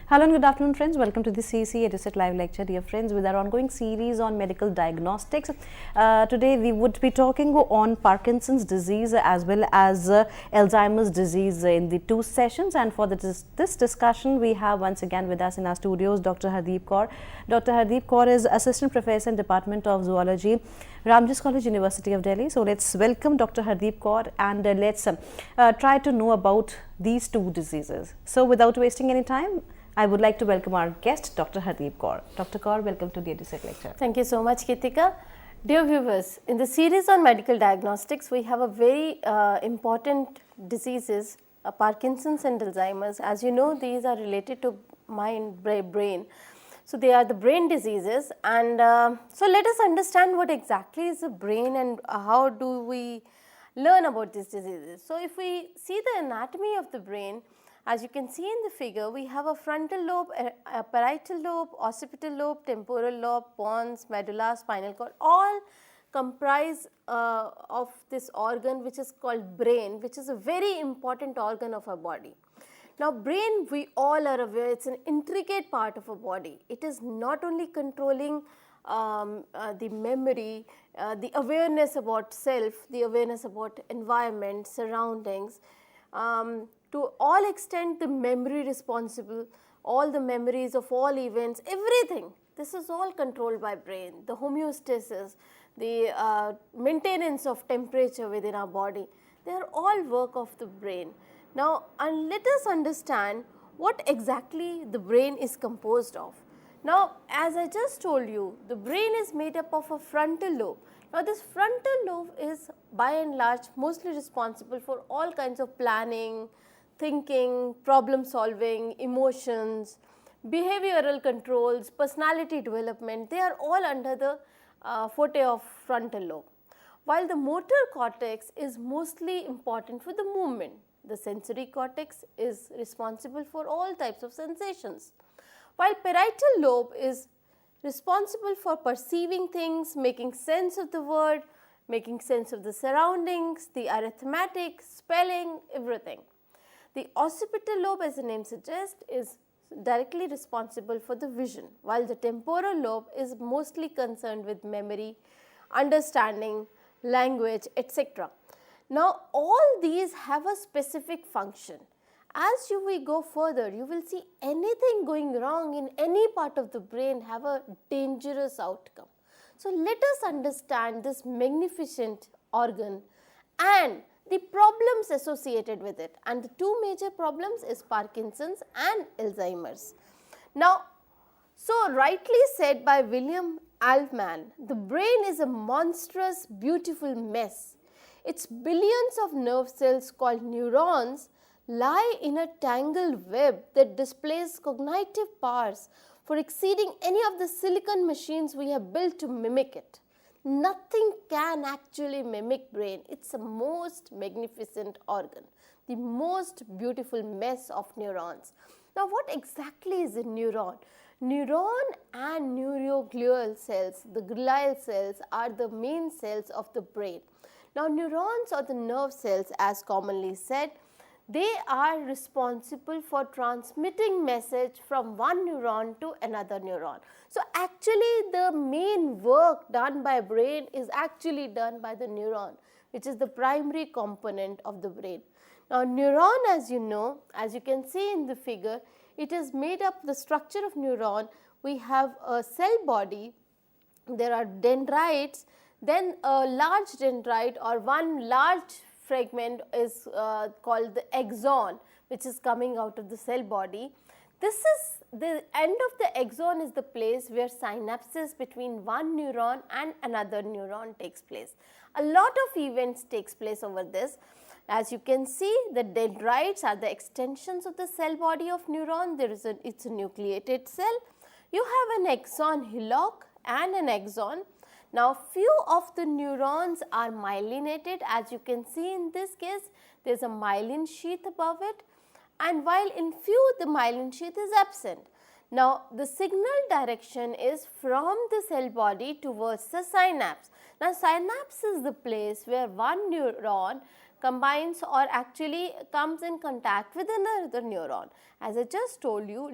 Hello and good afternoon, friends. Welcome to the CEC-UGC live lecture, dear friends, with our ongoing series on medical diagnostics. Today we would be talking on Parkinson's disease as well as Alzheimer's disease in the two sessions. And for this discussion, we have once again with us in our studios Dr. Hardeep Kaur. Dr. Hardeep Kaur is Assistant Professor in Department of Zoology, Ramjas College, University of Delhi. So let's welcome Dr. Hardeep Kaur and let's try to know about these two diseases. So without wasting any time, I would like to welcome our guest, Dr. Hardeep Kaur. Dr. Kaur, welcome to the EduSec lecture. Thank you so much, Kritika. Dear viewers, in the series on medical diagnostics, we have a very important diseases, Parkinson's and Alzheimer's. As you know, these are related to mind, brain. So they are the brain diseases, and so let us understand what exactly is the brain and how do we learn about these diseases. So if we see the anatomy of the brain, as you can see in the figure, we have a frontal lobe, a parietal lobe, occipital lobe, temporal lobe, pons, medulla, spinal cord, all comprise of this organ which is called brain, which is a very important organ of our body. Now brain, we all are aware, it's an intricate part of our body. It is not only controlling the memory, the awareness about self, the awareness about environment, surroundings, to all extent the memory responsible, all the memories of all events, everything, this is all controlled by brain. The homeostasis, the maintenance of temperature within our body, they are all work of the brain. Now, and let us understand what exactly the brain is composed of. Now, as I just told you, the brain is made up of a frontal lobe. Now, this frontal lobe is by and large mostly responsible for all kinds of planning, thinking, problem solving, emotions, behavioral controls, personality development. They are all under the forte of frontal lobe. While the motor cortex is mostly important for the movement, the sensory cortex is responsible for all types of sensations. While parietal lobe is responsible for perceiving things, making sense of the world, making sense of the surroundings, the arithmetic, spelling, everything. The occipital lobe, as the name suggests, is directly responsible for the vision, while the temporal lobe is mostly concerned with memory, understanding, language, etc. Now, all these have a specific function. As we go further, you will see anything going wrong in any part of the brain have a dangerous outcome. So, let us understand this magnificent organ and the problems associated with it, and the two major problems is Parkinson's and Alzheimer's. Now, so rightly said by William Altman, the brain is a monstrous, beautiful mess. Its billions of nerve cells called neurons lie in a tangled web that displays cognitive powers for exceeding any of the silicon machines we have built to mimic it. Nothing can actually mimic brain. It's a most magnificent organ, the most beautiful mess of neurons. Now, what exactly is a neuron? Neuron and neuroglial cells, the glial cells, are the main cells of the brain. Now, neurons or the nerve cells, as commonly said, they are responsible for transmitting message from one neuron to another neuron. So, actually the main work done by brain is actually done by the neuron, which is the primary component of the brain. Now, neuron, as you know, as you can see in the figure, it is made up, the structure of neuron, we have a cell body, there are dendrites, then a large dendrite or one large fragment is called the axon, which is coming out of the cell body. This is the end of the axon is the place where synapses between one neuron and another neuron takes place. A lot of events takes place over this. As you can see, the dendrites are the extensions of the cell body of neuron. It's a nucleated cell. You have an axon hillock and an axon. Now, few of the neurons are myelinated, as you can see in this case, there is a myelin sheath above it, and while in few the myelin sheath is absent. Now, the signal direction is from the cell body towards the synapse. Now, synapse is the place where one neuron combines or actually comes in contact with another neuron. As I just told you,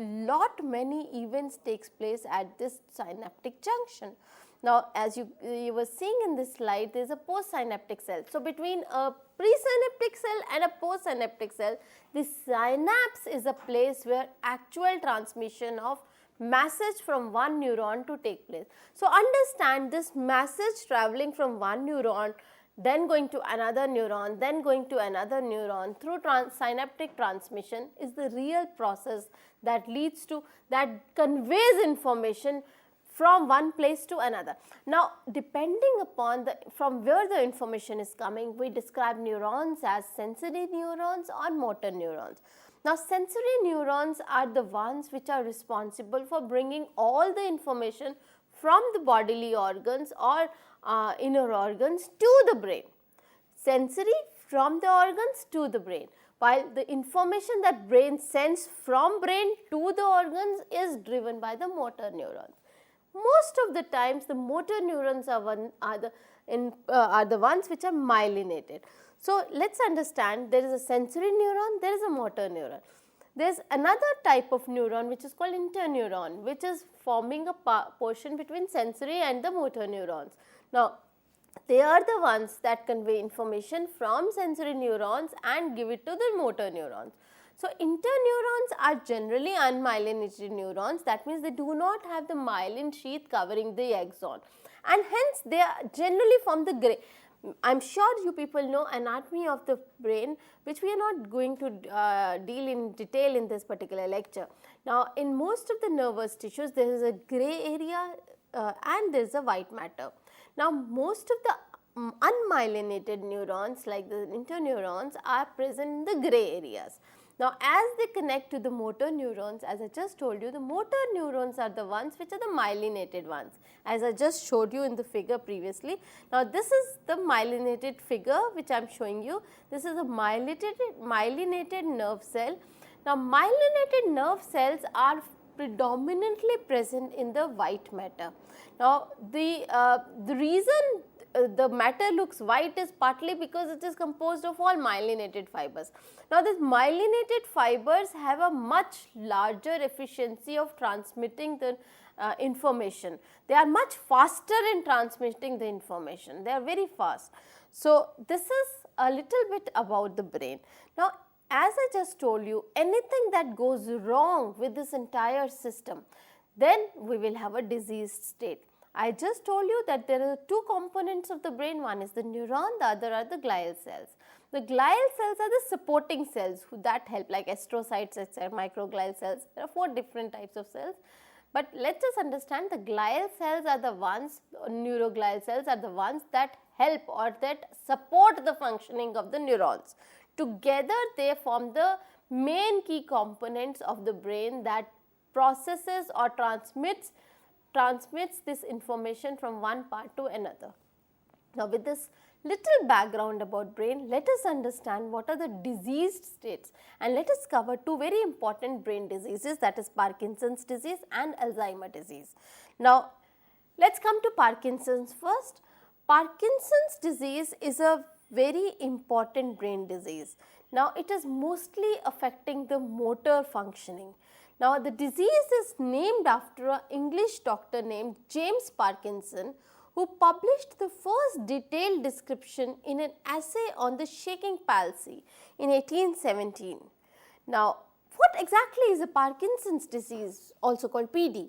many events takes place at this synaptic junction. Now, as you were seeing in this slide, there is a postsynaptic cell. So, between a presynaptic cell and a postsynaptic cell, the synapse is a place where actual transmission of message from one neuron to take place. So, understand this message traveling from one neuron, then going to another neuron, then going to another neuron through synaptic transmission is the real process that leads to, that conveys information from one place to another. Now, depending upon from where the information is coming, we describe neurons as sensory neurons or motor neurons. Now, sensory neurons are the ones which are responsible for bringing all the information from the bodily organs or inner organs to the brain. Sensory from the organs to the brain, while the information that brain sends from brain to the organs is driven by the motor neurons. Most of the times the motor neurons are the ones which are myelinated. So, let us understand, there is a sensory neuron, there is a motor neuron. There is another type of neuron which is called interneuron, which is forming a portion between sensory and the motor neurons. Now, they are the ones that convey information from sensory neurons and give it to the motor neurons. So, interneurons are generally unmyelinated neurons, that means they do not have the myelin sheath covering the axon, and hence they are generally from the gray. I am sure you people know anatomy of the brain, which we are not going to deal in detail in this particular lecture. Now, in most of the nervous tissues there is a gray area and there is a white matter. Now, most of the unmyelinated neurons like the interneurons are present in the gray areas. Now, as they connect to the motor neurons, as I just told you, the motor neurons are the ones which are the myelinated ones, as I just showed you in the figure previously. Now, this is the myelinated figure which I am showing you. This is a myelinated nerve cell. Now, myelinated nerve cells are predominantly present in the white matter. Now, the reason the matter looks white is partly because it is composed of all myelinated fibers. Now, these myelinated fibers have a much larger efficiency of transmitting the information. They are much faster in transmitting the information, they are very fast. So, this is a little bit about the brain. Now, as I just told you, anything that goes wrong with this entire system, then we will have a diseased state. I just told you that there are two components of the brain, one is the neuron, the other are the glial cells. The glial cells are the supporting cells that help, like astrocytes, etc., microglial cells. There are 4 different types of cells. But let us understand, the glial cells are the ones, neuroglial cells are the ones that help or that support the functioning of the neurons. Together they form the main key components of the brain that processes or transmits this information from one part to another. Now, with this little background about brain, let us understand what are the diseased states, and let us cover 2 very important brain diseases, that is Parkinson's disease and Alzheimer disease. Now, let us come to Parkinson's first. Parkinson's disease is a very important brain disease. Now, it is mostly affecting the motor functioning. Now, the disease is named after an English doctor named James Parkinson, who published the first detailed description in an essay on the shaking palsy in 1817. Now, what exactly is a Parkinson's disease, also called PD?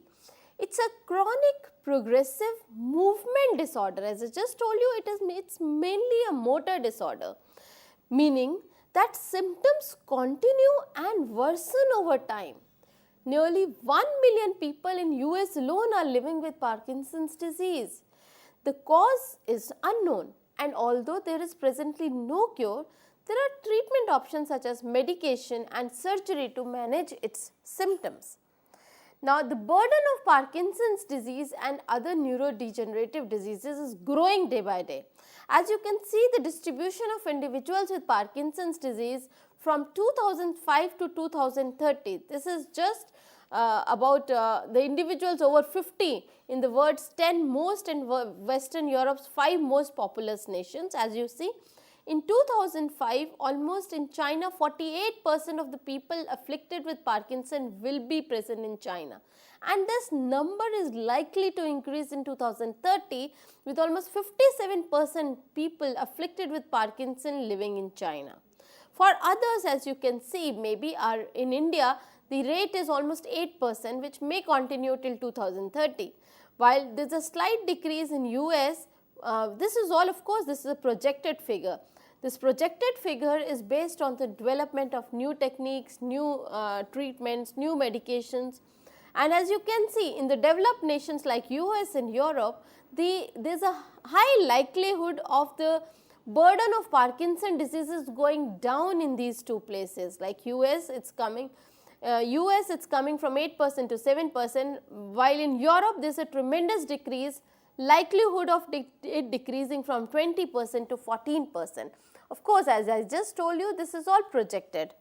It's a chronic progressive movement disorder. As I just told you, it's mainly a motor disorder, meaning that symptoms continue and worsen over time. Nearly 1 million people in US alone are living with Parkinson's disease. The cause is unknown, and although there is presently no cure, there are treatment options such as medication and surgery to manage its symptoms. Now, the burden of Parkinson's disease and other neurodegenerative diseases is growing day by day. As you can see, the distribution of individuals with Parkinson's disease from 2005 to 2030, this is just about the individuals over 50 in the world's 10 most and Western Europe's 5 most populous nations. As you see, In 2005, almost in China, 48% of the people afflicted with Parkinson will be present in China. And this number is likely to increase in 2030 with almost 57% people afflicted with Parkinson living in China. For others, as you can see, maybe in India, the rate is almost 8%, which may continue till 2030. While there is a slight decrease in US, this is all, of course, this is a projected figure. This projected figure is based on the development of new techniques, new treatments, new medications. And as you can see, in the developed nations like US and Europe, there is a high likelihood of the burden of Parkinson diseases going down in these two places. Like US, it's coming from 8% to 7%, while in Europe there is a tremendous decrease, likelihood of it decreasing from 20% to 14%. Of course, as I just told you, this is all projected.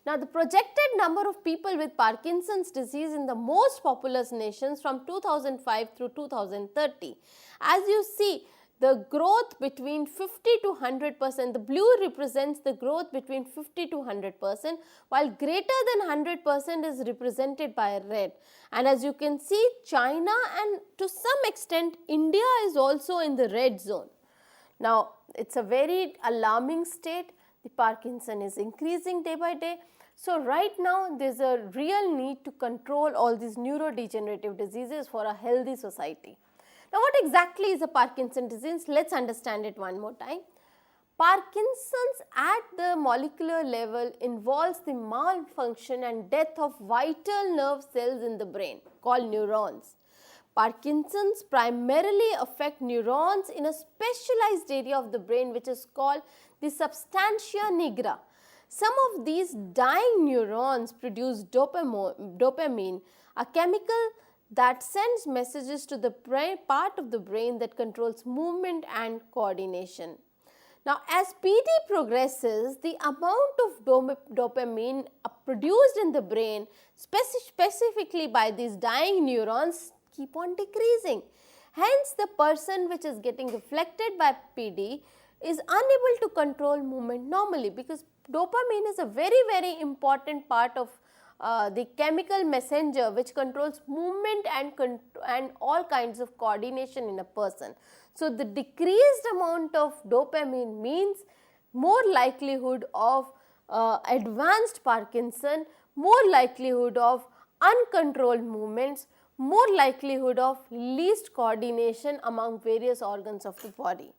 Now, the projected number of people with Parkinson's disease in the most populous nations from 2005 through 2030. As you see, the growth between 50 to 100%, the blue represents the growth between 50 to 100%, while greater than 100% is represented by red. And as you can see, China and to some extent India is also in the red zone. Now, it is a very alarming state. The Parkinson is increasing day by day. So, right now there is a real need to control all these neurodegenerative diseases for a healthy society. Now, what exactly is a Parkinson disease? Let us understand it one more time. Parkinson's at the molecular level involves the malfunction and death of vital nerve cells in the brain called neurons. Parkinson's primarily affect neurons in a specialized area of the brain which is called the substantia nigra. Some of these dying neurons produce dopamine, a chemical that sends messages to the part of the brain that controls movement and coordination. Now, as PD progresses, the amount of dopamine produced in the brain, specifically by these dying neurons, keep on decreasing. Hence, the person which is getting affected by PD is unable to control movement normally, because dopamine is a very important part of the chemical messenger which controls movement and all kinds of coordination in a person. So, the decreased amount of dopamine means more likelihood of advanced Parkinson, more likelihood of uncontrolled movements, more likelihood of least coordination among various organs of the body.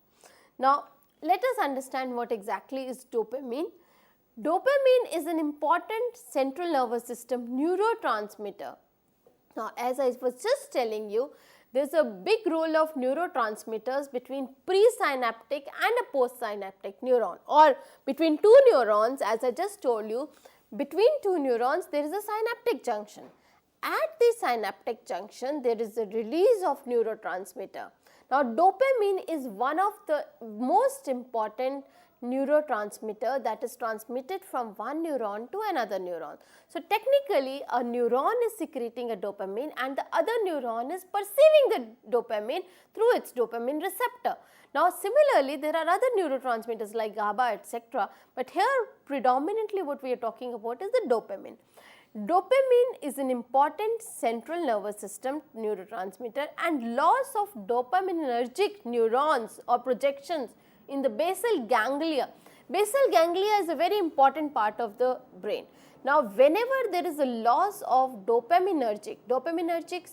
Now, let us understand what exactly is dopamine. Dopamine is an important central nervous system neurotransmitter. Now, as I was just telling you, there is a big role of neurotransmitters between presynaptic and a postsynaptic neuron, or between two neurons. As I just told you, between two neurons there is a synaptic junction. At the synaptic junction there is a release of neurotransmitter. Now, dopamine is one of the most important neurotransmitter that is transmitted from one neuron to another neuron. So, technically a neuron is secreting a dopamine and the other neuron is perceiving the dopamine through its dopamine receptor. Now, similarly there are other neurotransmitters like GABA, etc., but here predominantly what we are talking about is the dopamine. Dopamine is an important central nervous system neurotransmitter, and loss of dopaminergic neurons or projections in the basal ganglia. Basal ganglia is a very important part of the brain. Now, whenever there is a loss of dopaminergic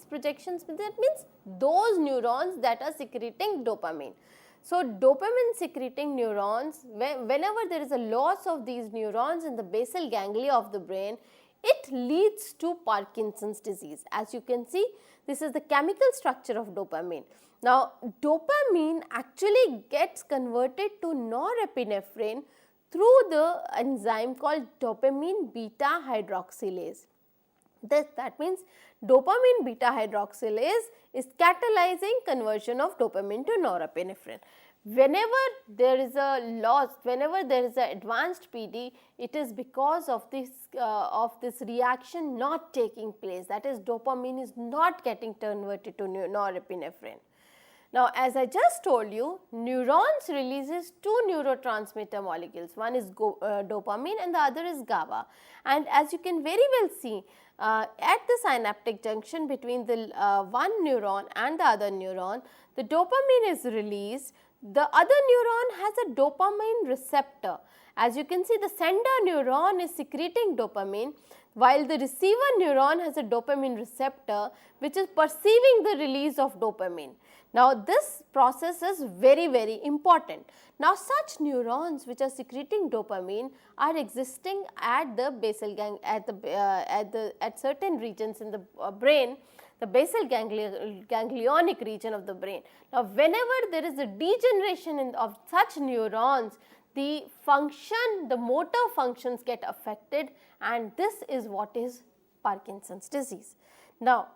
projections, that means those neurons that are secreting dopamine. So, dopamine secreting neurons, whenever there is a loss of these neurons in the basal ganglia of the brain, it leads to Parkinson's disease. As you can see, this is the chemical structure of dopamine. Now, dopamine actually gets converted to norepinephrine through the enzyme called dopamine beta hydroxylase. That means dopamine beta hydroxylase is catalyzing conversion of dopamine to norepinephrine. Whenever there is a loss, whenever there is an advanced PD, it is because of this reaction not taking place, that is dopamine is not getting converted to norepinephrine. Now, as I just told you, neurons releases two neurotransmitter molecules, one is dopamine and the other is GABA. And as you can very well see, at the synaptic junction between the one neuron and the other neuron, the dopamine is released. The other neuron has a dopamine receptor. As you can see, the sender neuron is secreting dopamine, while the receiver neuron has a dopamine receptor which is perceiving the release of dopamine. Now, this process is very important. Now, such neurons which are secreting dopamine are existing at the basal at certain regions in the brain, the basal ganglionic region of the brain. Now, whenever there is a degeneration of such neurons, the motor functions get affected, and this is what is Parkinson's disease. Now,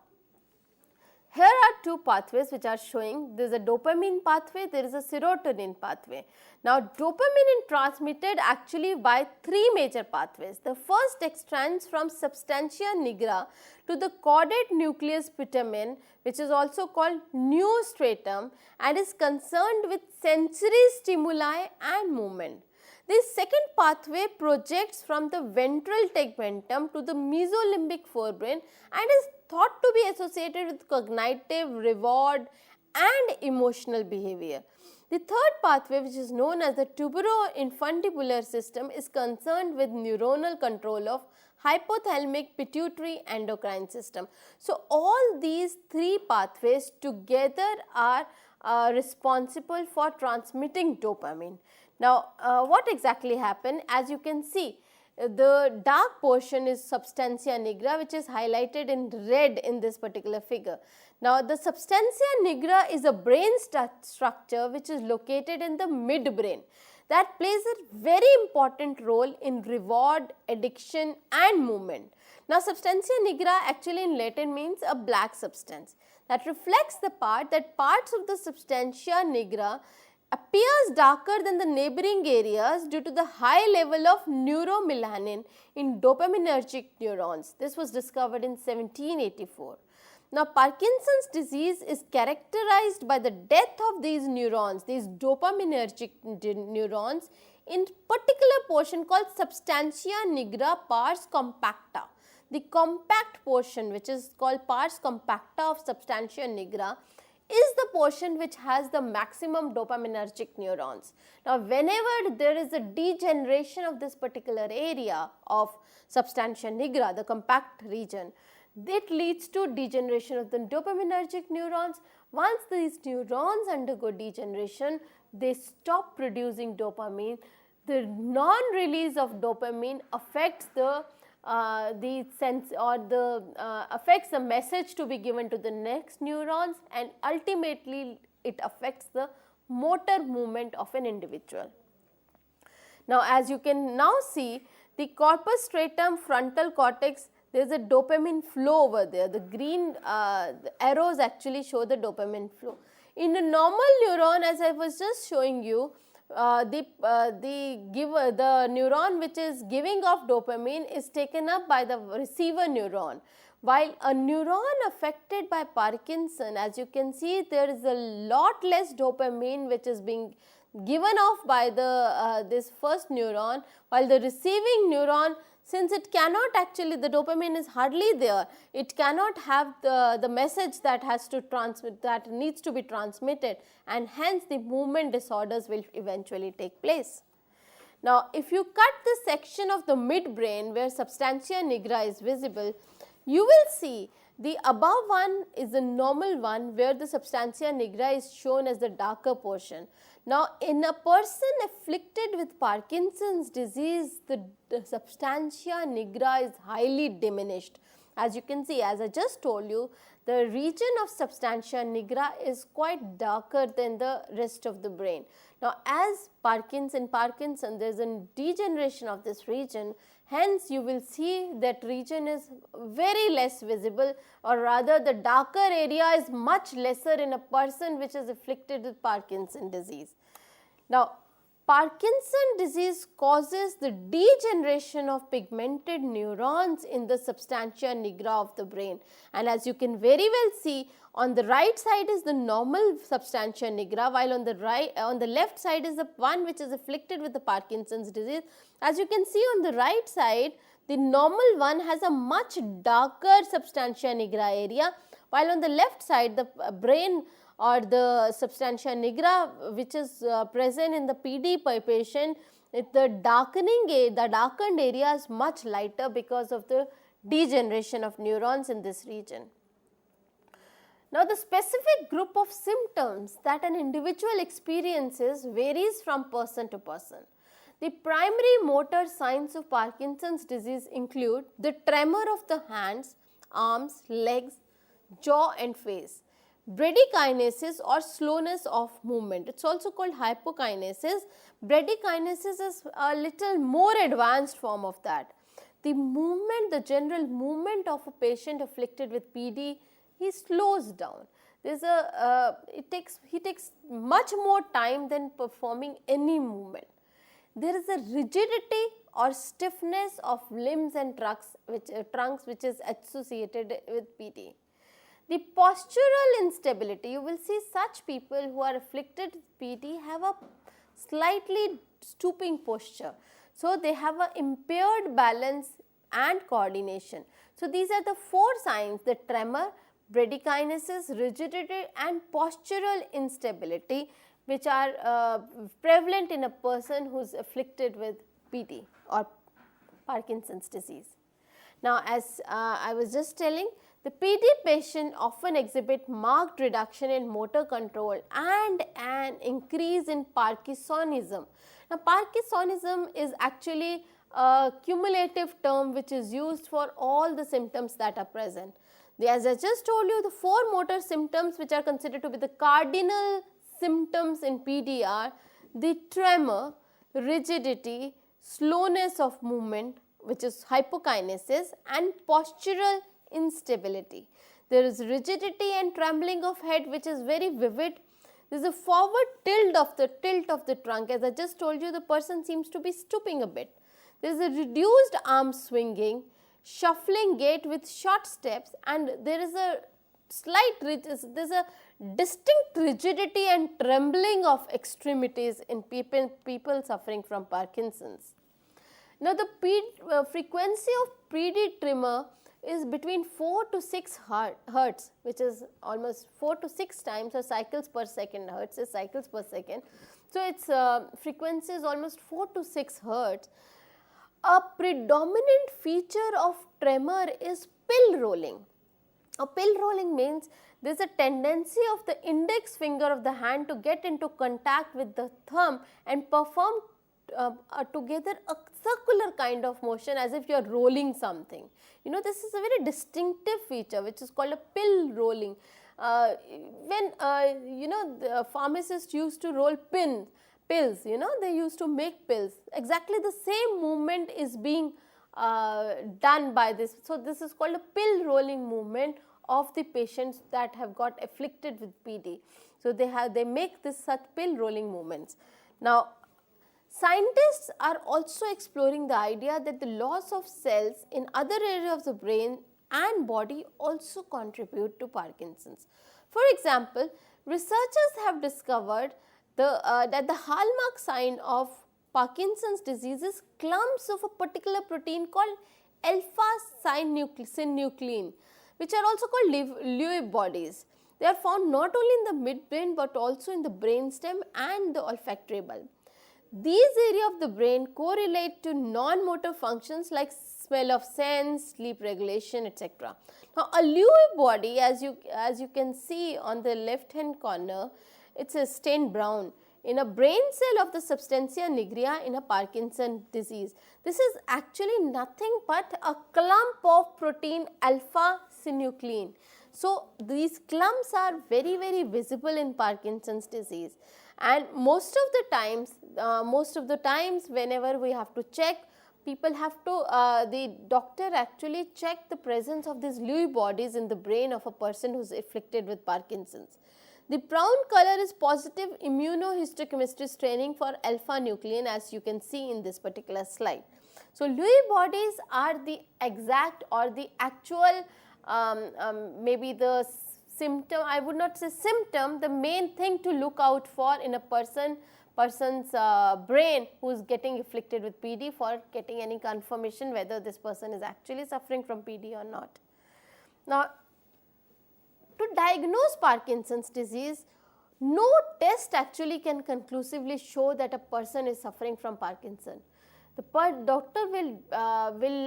here are two pathways which are showing. There is a dopamine pathway, there is a serotonin pathway. Now, dopamine is transmitted actually by three major pathways. The first extends from substantia nigra to the caudate nucleus putamen, which is also called neostratum, and is concerned with sensory stimuli and movement. This second pathway projects from the ventral tegmentum to the mesolimbic forebrain and is thought to be associated with cognitive, reward and emotional behavior. The third pathway, which is known as the tuberoinfundibular system, is concerned with neuronal control of hypothalamic pituitary endocrine system. So, all these three pathways together are responsible for transmitting dopamine. Now, what exactly happened? As you can see, the dark portion is substantia nigra, which is highlighted in red in this particular figure. Now, the substantia nigra is a brain structure which is located in the midbrain that plays a very important role in reward, addiction and movement. Now, substantia nigra actually in Latin means a black substance that reflects the part that parts of the substantia nigra appears darker than the neighboring areas due to the high level of neuromelanin in dopaminergic neurons. This was discovered in 1784. Now, Parkinson's disease is characterized by the death of these neurons, these dopaminergic neurons, in particular portion called substantia nigra pars compacta. The compact portion, which is called pars compacta of substantia nigra, is the portion which has the maximum dopaminergic neurons. Now, whenever there is a degeneration of this particular area of substantia nigra, the compact region, it leads to degeneration of the dopaminergic neurons. Once these neurons undergo degeneration, they stop producing dopamine. The non-release of dopamine affects affects the message to be given to the next neurons, and ultimately it affects the motor movement of an individual. Now, as you can now see, the corpus stratum, frontal cortex, there is a dopamine flow over there. The green the arrows actually show the dopamine flow. In a normal neuron, as I was just showing you, the neuron which is giving off dopamine is taken up by the receiver neuron, while a neuron affected by Parkinson, as you can see, there is a lot less dopamine which is being given off by the this first neuron, while the receiving neuron, since it cannot actually, the dopamine is hardly there, it cannot have the message that has to transmit, that needs to be transmitted, and hence the movement disorders will eventually take place. Now, if you cut the section of the midbrain where substantia nigra is visible, you will see the above one is the normal one where the substantia nigra is shown as the darker portion. Now, in a person afflicted with Parkinson's disease, the substantia nigra is highly diminished. As you can see, as I just told you, the region of substantia nigra is quite darker than the rest of the brain. Now, as Parkinson, there is a degeneration of this region, hence you will see that region is very less visible, or rather the darker area is much lesser in a person which is afflicted with Parkinson's disease. Now, Parkinson disease causes the degeneration of pigmented neurons in the substantia nigra of the brain, and as you can very well see, on the right side is the normal substantia nigra, while on the left side is the one which is afflicted with the Parkinson's disease. As you can see on the right side, the normal one has a much darker substantia nigra area, while on the left side the brain or the substantia nigra which is present in the PD patient, the darkened area is much lighter because of the degeneration of neurons in this region. Now, the specific group of symptoms that an individual experiences varies from person to person. The primary motor signs of Parkinson's disease include the tremor of the hands, arms, legs, jaw and face, bradykinesis or slowness of movement. It is also called hypokinesis. Bradykinesis is a little more advanced form of that. The movement, the general movement of a patient afflicted with PD, he slows down. He takes much more time than performing any movement. There is a rigidity or stiffness of limbs and trunks which is associated with PD. The postural instability, you will see such people who are afflicted with PD have a slightly stooping posture. So, they have an impaired balance and coordination. So, these are the 4 signs: the tremor, bradykinesis, rigidity and postural instability, which are prevalent in a person who is afflicted with PD or Parkinson's disease. Now, as I was just telling, the PD patient often exhibit marked reduction in motor control and an increase in Parkinsonism. Now, Parkinsonism is actually a cumulative term which is used for all the symptoms that are present. As I just told you, the 4 motor symptoms which are considered to be the cardinal symptoms in PD are the tremor, rigidity, slowness of movement, which is hypokinesis, and postural instability. There is rigidity and trembling of head which is very vivid. There is a forward tilt of the trunk. As I just told you, the person seems to be stooping a bit. There is a reduced arm swinging, shuffling gait with short steps, and there is a distinct rigidity and trembling of extremities in people suffering from Parkinson's. Now, the frequency of PD tremor is between 4 to 6 hertz, which is almost 4 to 6 times or cycles per second. Hertz is cycles per second. So, its frequency is almost 4 to 6 hertz. A predominant feature of tremor is pill rolling. A pill rolling means there is a tendency of the index finger of the hand to get into contact with the thumb and perform together a circular kind of motion as if you are rolling something. You know, this is a very distinctive feature which is called a pill rolling. When the pharmacists used to roll pills, they used to make pills. Exactly the same movement is being done by this. So, this is called a pill rolling movement of the patients that have got afflicted with PD. So, they make this such pill rolling movements. Now, scientists are also exploring the idea that the loss of cells in other areas of the brain and body also contribute to Parkinson's. For example, researchers have discovered that the hallmark sign of Parkinson's disease is clumps of a particular protein called alpha-synuclein, which are also called Lewy bodies. They are found not only in the midbrain but also in the brainstem and the olfactory bulb. These areas of the brain correlate to non-motor functions like smell of sense, sleep regulation, etc. Now, a Lewy body, as you can see on the left hand corner, it's a stained brown in a brain cell of the substantia nigra in a Parkinson disease. This is actually nothing but a clump of protein alpha-synuclein. So, these clumps are very, very visible in Parkinson's disease, and most of the times whenever we have to check, people have to, the doctor actually check the presence of these Lewy bodies in the brain of a person who is afflicted with Parkinson's. The brown color is positive immunohistochemistry staining for alpha nuclein, as you can see in this particular slide. So, Lewy bodies are the exact or the actual maybe the symptom, I would not say symptom, the main thing to look out for in a person's brain who is getting afflicted with PD, for getting any confirmation whether this person is actually suffering from PD or not. Now, to diagnose Parkinson's disease, no test actually can conclusively show that a person is suffering from Parkinson. The doctor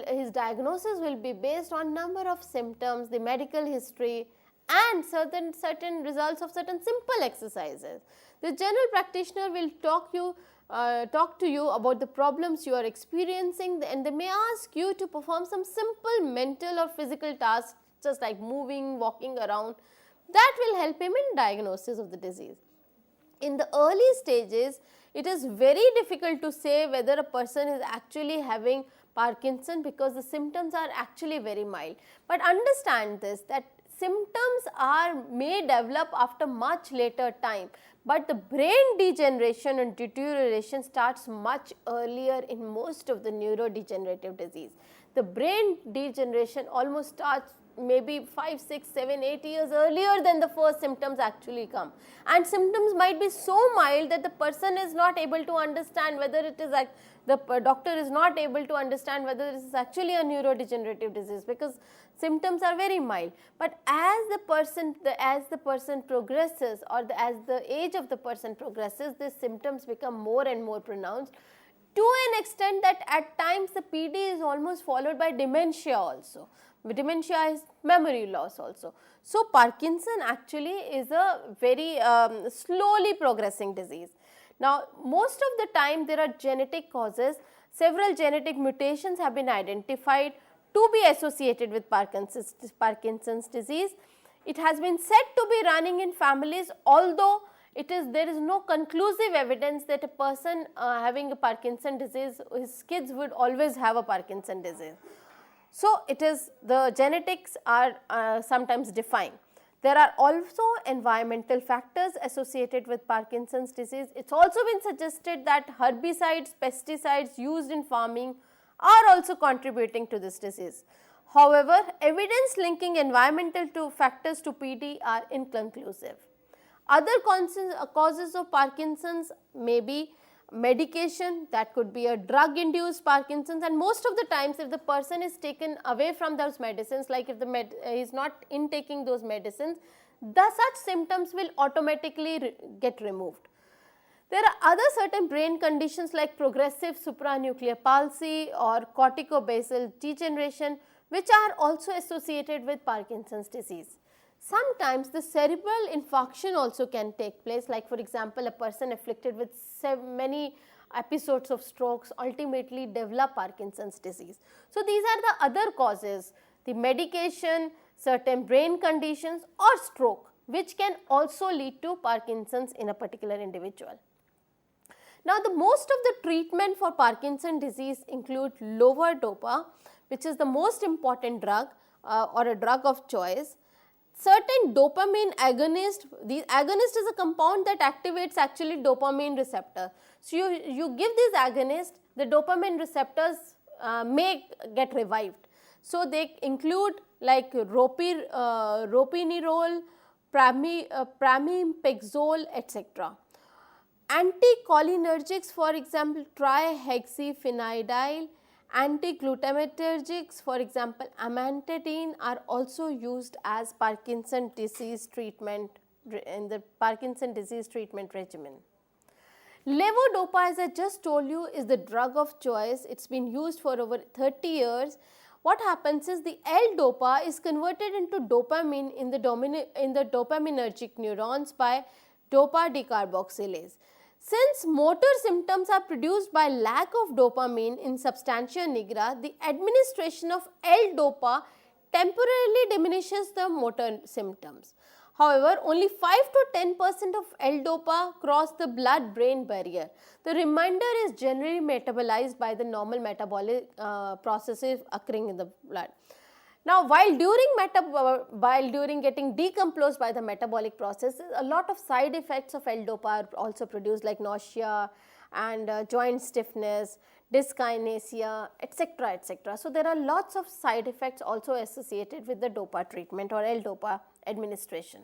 his diagnosis will be based on number of symptoms, the medical history, and certain results of certain simple exercises. The general practitioner will talk to you about the problems you are experiencing, and they may ask you to perform some simple mental or physical tasks, just like moving, walking around. That will help him in diagnosis of the disease. In the early stages, it is very difficult to say whether a person is actually having Parkinson, because the symptoms are actually very mild. But understand this, that symptoms may develop after much later time, but the brain degeneration and deterioration starts much earlier in most of the neurodegenerative disease. The brain degeneration almost starts maybe 5, 6, 7, 8 years earlier than the first symptoms actually come, and symptoms might be so mild that the person is not able to understand whether it is like the doctor is not able to understand whether this is actually a neurodegenerative disease, because symptoms are very mild. But as the person progresses, or as the age of the person progresses, these symptoms become more and more pronounced, to an extent that at times the PD is almost followed by dementia also. Dementia is memory loss also. So, Parkinson actually is a very slowly progressing disease. Now, most of the time there are genetic causes. Several genetic mutations have been identified to be associated with Parkinson's disease. It has been said to be running in families, although there is no conclusive evidence that a person having a Parkinson disease, his kids would always have a Parkinson disease. So, the genetics are sometimes defined. There are also environmental factors associated with Parkinson's disease. It is also been suggested that herbicides, pesticides used in farming are also contributing to this disease. However, evidence linking environmental factors to PD are inconclusive. Other causes of Parkinson's may be medication, that could be a drug induced Parkinson's, and most of the times if the person is taken away from those medicines, like if he is not intaking those medicines, such symptoms will automatically get removed. There are other certain brain conditions like progressive supranuclear palsy or corticobasal degeneration, which are also associated with Parkinson's disease. Sometimes the cerebral infarction also can take place, like for example, a person afflicted with many episodes of strokes ultimately develop Parkinson's disease. So, these are the other causes, the medication, certain brain conditions or stroke, which can also lead to Parkinson's in a particular individual. Now, the most of the treatment for Parkinson's disease include levodopa, which is the most important drug or a drug of choice. Certain dopamine agonist, the agonist is a compound that activates actually dopamine receptor. So, you give this agonist, the dopamine receptors may get revived. So, they include like ropinirole, pramipexole, etc. Anticholinergics, for example, trihexyphenidyl, antiglutamatergics, for example, amantadine, are also used as Parkinson's disease treatment in the Parkinson's disease treatment regimen. Levodopa, as I just told you, is the drug of choice. It has been used for over 30 years. What happens is the L-dopa is converted into dopamine in the dopaminergic neurons by dopa decarboxylase. Since motor symptoms are produced by lack of dopamine in substantia nigra, the administration of L-dopa temporarily diminishes the motor symptoms. However, only 5 to 10% of L-dopa cross the blood-brain barrier. The remainder is generally metabolized by the normal metabolic processes occurring in the blood. Now, while during getting decomposed by the metabolic processes, a lot of side effects of L-DOPA are also produced, like nausea and joint stiffness, dyskinesia, etc., etc. So, there are lots of side effects also associated with the DOPA treatment or L-DOPA administration.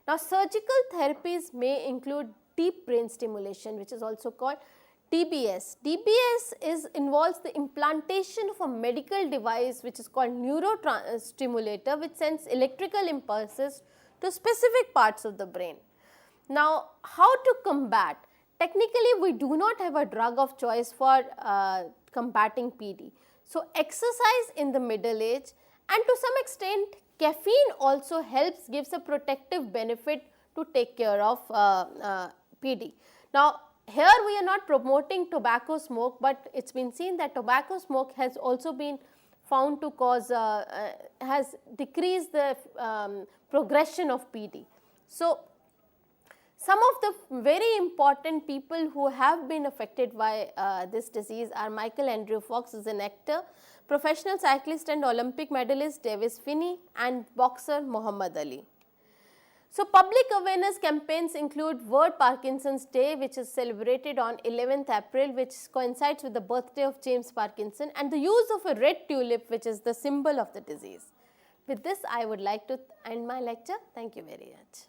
Now, surgical therapies may include deep brain stimulation, which is also called DBS. DBS involves the implantation of a medical device which is called neurostimulator, which sends electrical impulses to specific parts of the brain. Now, how to combat? Technically, we do not have a drug of choice for combating PD. So, exercise in the middle age, and to some extent caffeine also helps, gives a protective benefit to take care of PD. Now, here we are not promoting tobacco smoke, but it has been seen that tobacco smoke has also been found to cause, has decreased the progression of PD. So, some of the very important people who have been affected by this disease are Michael Andrew Fox, is an actor, professional cyclist and Olympic medalist Davis Finney, and boxer Muhammad Ali. So, public awareness campaigns include World Parkinson's Day, which is celebrated on 11th April, which coincides with the birthday of James Parkinson, and the use of a red tulip, which is the symbol of the disease. With this, I would like to end my lecture. Thank you very much.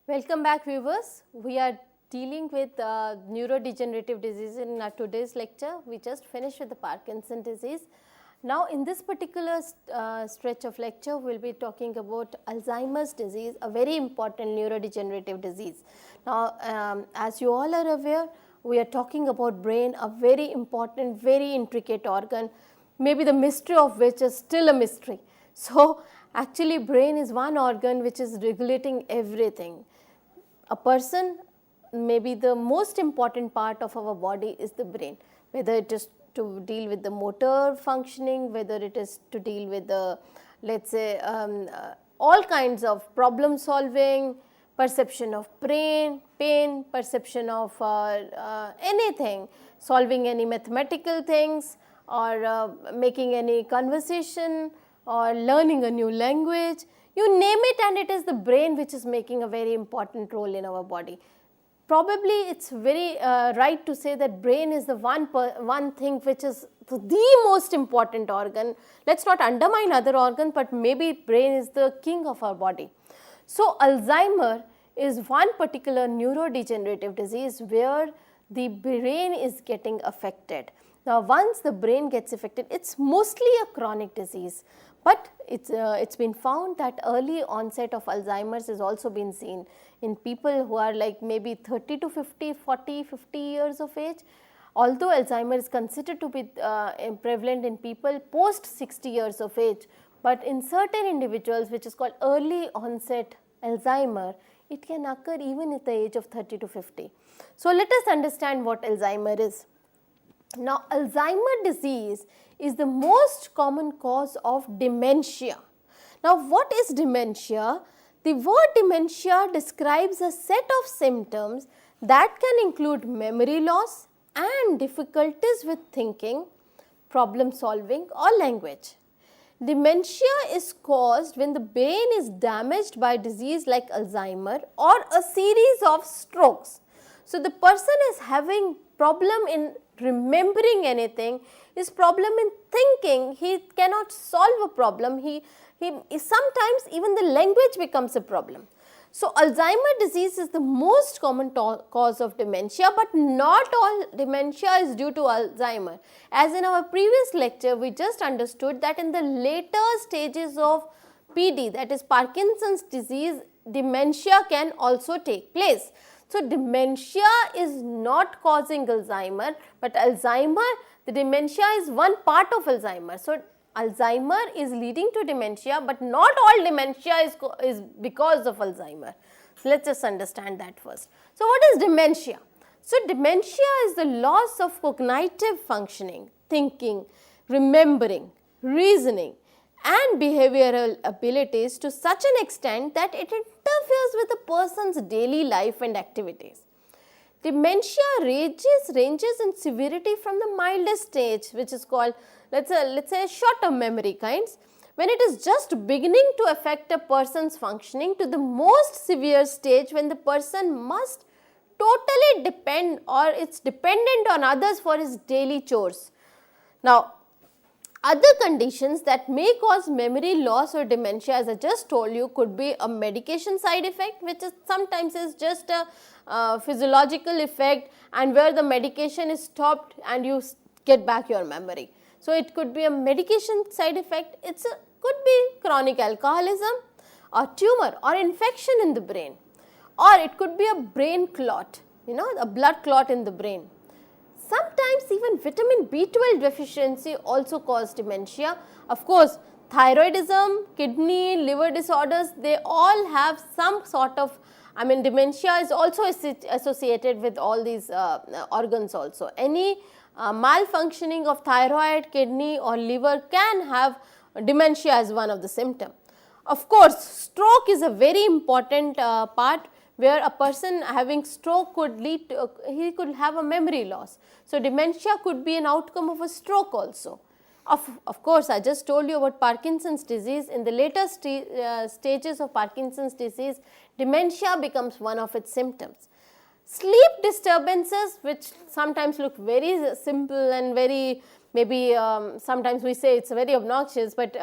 Welcome back, viewers. We are dealing with neurodegenerative disease in our today's lecture. We just finished with the Parkinson disease. Now, in this particular stretch of lecture, we will be talking about Alzheimer's disease, a very important neurodegenerative disease. Now, as you all are aware, we are talking about brain, a very important, very intricate organ, maybe the mystery of which is still a mystery. So, actually brain is one organ which is regulating everything. A person, maybe the most important part of our body is the brain, whether it is to deal with the motor functioning, whether it is to deal with the, let's say, all kinds of problem solving, perception of pain, perception of anything, solving any mathematical things, or making any conversation, or learning a new language. You name it, and it is the brain which is making a very important role in our body. Probably it's very right to say that brain is the one thing which is the most important organ. Let's not undermine other organs, but maybe brain is the king of our body. So, Alzheimer is one particular neurodegenerative disease where the brain is getting affected. Now, once the brain gets affected, it's mostly a chronic disease. But it's been found that early onset of Alzheimer's has also been seen in people who are like maybe 30 to 50, 40, 50 years of age. Although Alzheimer is considered to be prevalent in people post 60 years of age, but in certain individuals, which is called early onset Alzheimer, it can occur even at the age of 30 to 50. So, let us understand what Alzheimer is. Now, Alzheimer disease is the most common cause of dementia. Now, what is dementia? The word dementia describes a set of symptoms that can include memory loss and difficulties with thinking, problem solving, or language. Dementia is caused when the brain is damaged by disease like Alzheimer or a series of strokes. So, the person is having problem in remembering anything, his problem in thinking, he cannot solve a problem, he sometimes even the language becomes a problem. So, Alzheimer disease is the most common cause of dementia, but not all dementia is due to Alzheimer. As in our previous lecture, we just understood that in the later stages of PD, that is Parkinson's disease, dementia can also take place. So, dementia is not causing Alzheimer, but Alzheimer, the dementia is one part of Alzheimer. So, Alzheimer is leading to dementia, but not all dementia is because of Alzheimer. So, let us just understand that first. So, what is dementia? So, dementia is the loss of cognitive functioning, thinking, remembering, reasoning and behavioral abilities to such an extent that it interferes with a person's daily life and activities. Dementia ranges in severity from the mildest stage, which is called let's say short-term memory kinds, when it is just beginning to affect a person's functioning, to the most severe stage when the person must totally depend or it's dependent on others for his daily chores. Now, other conditions that may cause memory loss or dementia, as I just told you, could be a medication side effect, which is sometimes is just a physiological effect, and where the medication is stopped and you get back your memory. So, it could be a medication side effect, could be chronic alcoholism or tumor or infection in the brain, or it could be a brain clot, a blood clot in the brain. Sometimes even vitamin B12 deficiency also cause dementia. Of course, thyroidism, kidney, liver disorders, they all have some sort of, dementia is also associated with all these organs also. Any malfunctioning of thyroid, kidney or liver can have dementia as one of the symptoms. Of course, stroke is a very important part, where a person having stroke could lead to, he could have a memory loss. So, dementia could be an outcome of a stroke also. Of course, I just told you about Parkinson's disease. In the later stages of Parkinson's disease, dementia becomes one of its symptoms. Sleep disturbances, which sometimes look very simple and very maybe sometimes we say it's very obnoxious, but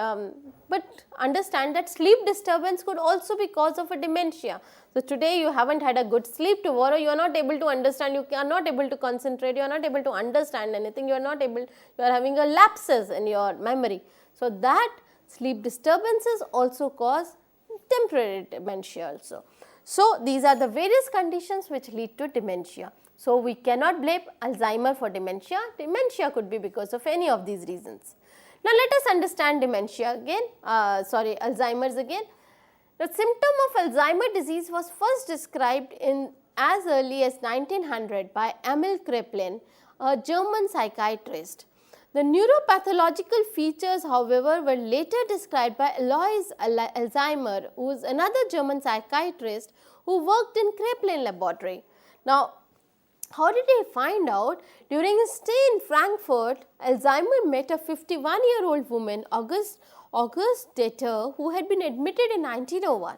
understand that sleep disturbance could also be cause of a dementia. So, today you haven't had a good sleep, tomorrow you are not able to understand, you are not able to concentrate, you are not able to understand anything, you are having a lapses in your memory. So, that sleep disturbances also cause temporary dementia also. So, these are the various conditions which lead to dementia. So, we cannot blame Alzheimer for dementia. Dementia could be because of any of these reasons. Now, let us understand dementia again, Alzheimer's again. The symptom of Alzheimer disease was first described in as early as 1900 by Emil Kraepelin, a German psychiatrist. The neuropathological features, however, were later described by Alois Alzheimer, who is another German psychiatrist who worked in Kraepelin laboratory. Now, how did he find out? During his stay in Frankfurt, Alzheimer met a 51-year-old woman, August Detter, who had been admitted in 1901.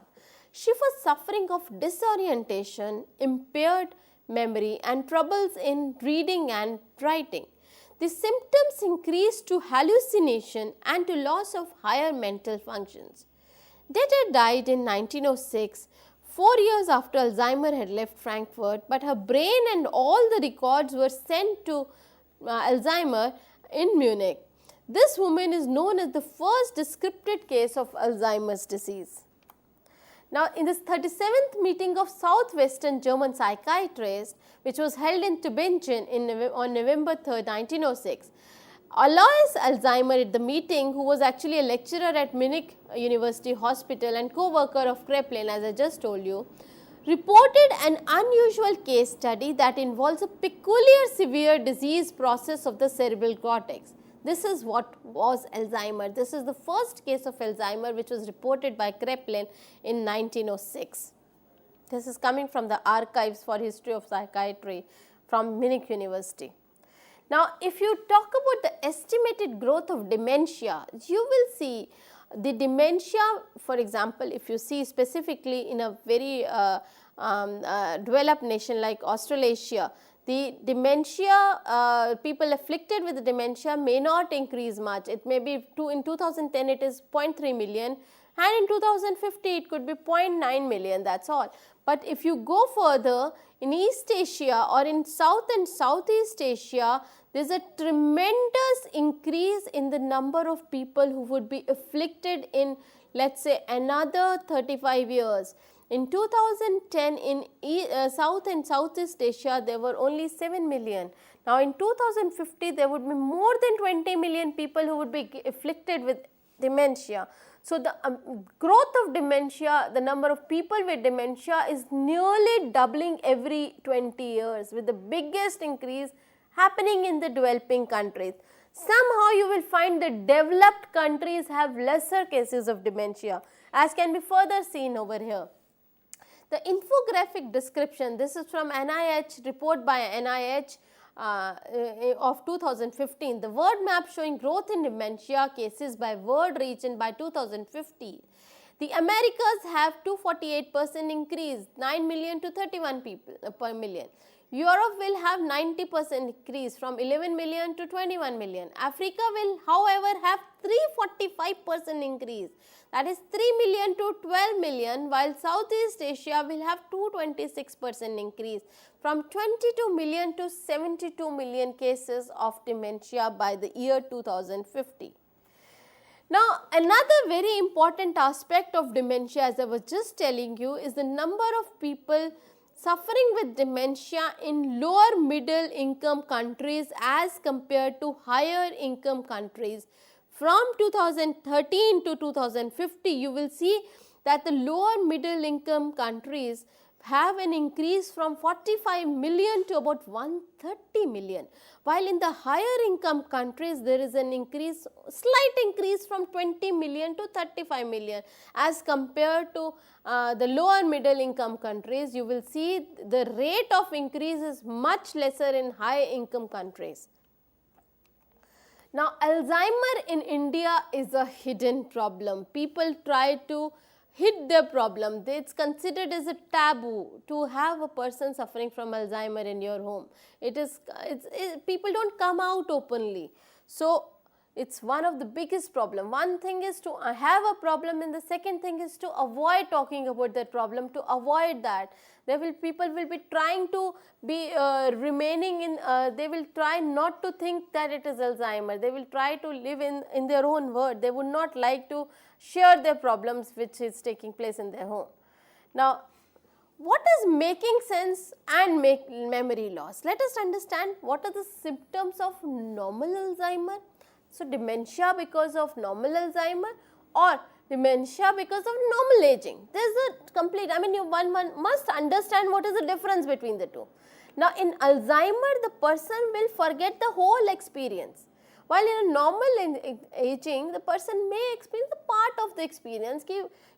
She was suffering of disorientation, impaired memory and troubles in reading and writing. The symptoms increased to hallucination and to loss of higher mental functions. Detter died in 1906, 4 years after Alzheimer had left Frankfurt, but her brain and all the records were sent to Alzheimer in Munich. This woman is known as the first descripted case of Alzheimer's disease. Now, in this 37th meeting of Southwestern German psychiatrists, which was held in Tübingen on November 3, 1906, Alois Alzheimer at the meeting, who was actually a lecturer at Munich University Hospital and co-worker of Kraepelin, as I just told you, reported an unusual case study that involves a peculiar severe disease process of the cerebral cortex. This is what was Alzheimer. This is the first case of Alzheimer which was reported by Kraepelin in 1906. This is coming from the archives for history of psychiatry from Munich University. Now, if you talk about the estimated growth of dementia, you will see the dementia, for example, if you see specifically in a very developed nation like Australasia, the dementia, people afflicted with dementia may not increase much. It may be in 2010 it is 0.3 million, and in 2050 it could be 0.9 million, that is all. But if you go further in East Asia or in South and Southeast Asia, there is a tremendous increase in the number of people who would be afflicted in, let us say, another 35 years. In 2010 in South and Southeast Asia, there were only 7 million. Now, in 2050, there would be more than 20 million people who would be afflicted with dementia. So, the growth of dementia, the number of people with dementia is nearly doubling every 20 years, with the biggest increase happening in the developing countries. Somehow you will find the developed countries have lesser cases of dementia, as can be further seen over here. The infographic description, this is from NIH, report by NIH of 2015, the word map showing growth in dementia cases by word region by 2050. The Americas have 248% increase, 9 million to 31 people per million. Europe will have 90% increase from 11 million to 21 million. Africa will, however, have 345% increase, that is 3 million to 12 million, while Southeast Asia will have 226% increase from 22 million to 72 million cases of dementia by the year 2050. Now, another very important aspect of dementia, as I was just telling you, is the number of people suffering with dementia in lower middle income countries as compared to higher income countries. From 2013 to 2050, you will see that the lower middle income countries have an increase from 45 million to about 130 million, while in the higher income countries there is an increase, slight increase from 20 million to 35 million. As compared to the lower middle income countries, you will see the rate of increase is much lesser in high income countries. Now, Alzheimer in India is a hidden problem. People try to hid their problem. It's considered as a taboo to have a person suffering from Alzheimer in your home. People don't come out openly. So, it's one of the biggest problem. One thing is to have a problem, and the second thing is to avoid talking about that problem, to avoid that. People will be trying to be remaining in, they will try not to think that it is Alzheimer. They will try to live in their own world. They would not like to share their problems which is taking place in their home. Now, what is making sense and memory loss? Let us understand what are the symptoms of normal Alzheimer. So, dementia because of normal Alzheimer or dementia because of normal aging. There is a complete, one must understand what is the difference between the two. Now, in Alzheimer, the person will forget the whole experience, while in a normal aging, the person may experience a part of the experience.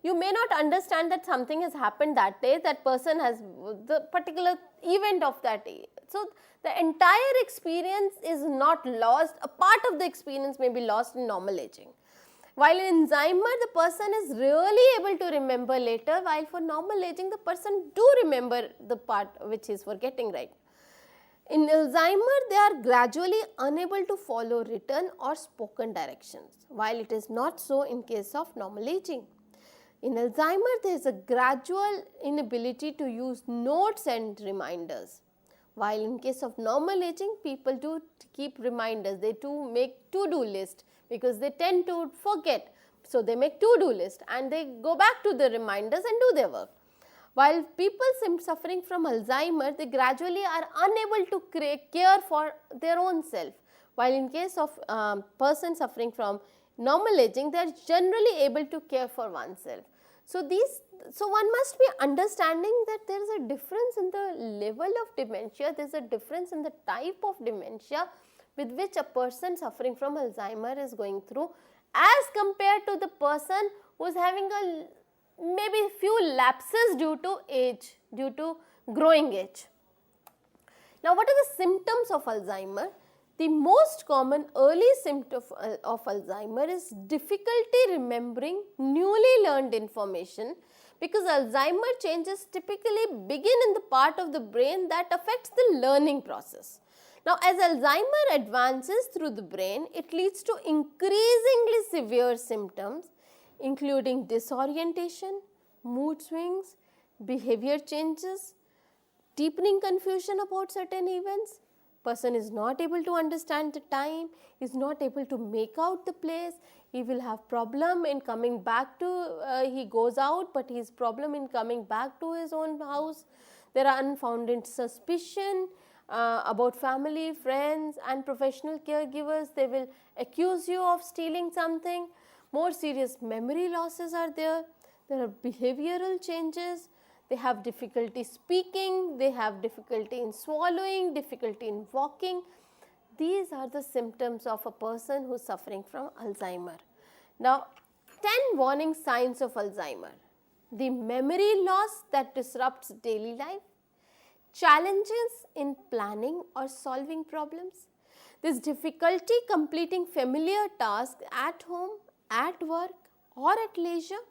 You may not understand that something has happened that day, that person has the particular event of that day. So, the entire experience is not lost, a part of the experience may be lost in normal aging. While in Alzheimer, the person is really able to remember later, while for normal aging, the person do remember the part which he is forgetting, right. In Alzheimer, they are gradually unable to follow written or spoken directions, while it is not so in case of normal aging. In Alzheimer, there is a gradual inability to use notes and reminders, while in case of normal aging, people do keep reminders. They do make to-do list because they tend to forget. So, they make to-do list and they go back to the reminders and do their work. While people suffering from Alzheimer, they gradually are unable to care for their own self, while in case of person suffering from normal aging, they are generally able to care for oneself. So, one must be understanding that there is a difference in the level of dementia, there is a difference in the type of dementia with which a person suffering from Alzheimer is going through, as compared to the person who is having maybe few lapses due to age, due to growing age. Now, what are the symptoms of Alzheimer? The most common early symptom of Alzheimer is difficulty remembering newly learned information, because Alzheimer changes typically begin in the part of the brain that affects the learning process. Now, as Alzheimer advances through the brain, it leads to increasingly severe symptoms including disorientation, mood swings, behavior changes, deepening confusion about certain events. Person is not able to understand the time, is not able to make out the place, he will have problem in coming back to, he goes out but his problem in coming back to his own house. There are unfounded suspicion about family, friends and professional caregivers. They will accuse you of stealing something. More serious memory losses are there. There are behavioral changes. They have difficulty speaking, they have difficulty in swallowing, difficulty in walking. These are the symptoms of a person who is suffering from Alzheimer. Now, 10 warning signs of Alzheimer. The memory loss that disrupts daily life, challenges in planning or solving problems, this difficulty completing familiar tasks at home, at work or at leisure.